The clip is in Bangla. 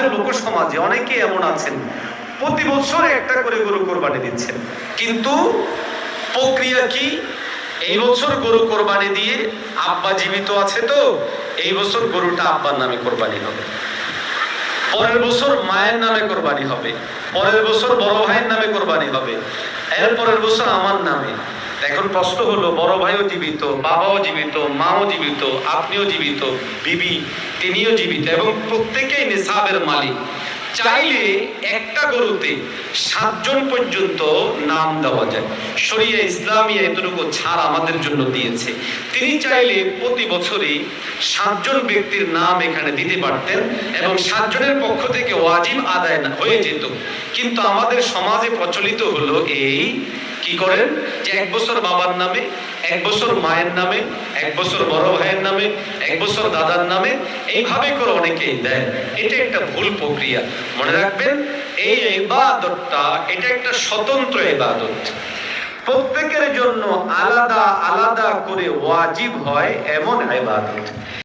আমাদের লোক সমাজে অনেকে এমন আছেন প্রতি বছর একটা করে গরু কোরবানি দিচ্ছেন, কিন্তু প্রক্রিয়া কি? এই বছর গরু কোরবানি দিয়ে আব্বা জীবিত আছে তো এই বছর গরুটা আব্বার নামে কোরবানি হবে, পরের বছর মায়ের নামে কোরবানি হবে, পরের বছর বড় ভাইয়ের নামে কোরবানি হবে, এর পরের বছর আমার নামে। এখন প্রশ্ন হলো, বড় ভাইও জীবিত, বাবাও জীবিত, মাও জীবিত, আপনিও জীবিত, বিবি তিনিও জীবিত এবং প্রত্যেকেই নিসাবের মালিক। চাইলে একটা গরুতে 7 জন পর্যন্ত নাম দেওয়া যায়। শরিয়া ইসলামিয়া এতটুকু ছাড় আমাদের জন্য দিয়েছে। তিনি চাইলে প্রতি বছরই 7 জন ব্যক্তির নাম এখানে দিতে পারতেন এবং 7 জনের পক্ষ থেকে ওয়াজিব আদায় হয়ে যেত। কিন্তু আমাদের সমাজে প্রচলিত হলো এই, কি করেন যে 1 বছর বাবার নামে, 1 বছর মায়ের নামে, 1 বছর বড় ভাইয়ের নামে, 1 বছর দাদার নামে, এইভাবে করে অনেকেই দেয়। এটা একটা ভুল প্রক্রিয়া। মনে রাখবেন, এই ইবাদতটা এটা একটা স্বতন্ত্র ইবাদত, প্রত্যেকের জন্য আলাদা আলাদা করে ওয়াজিব হয় এমন ইবাদত।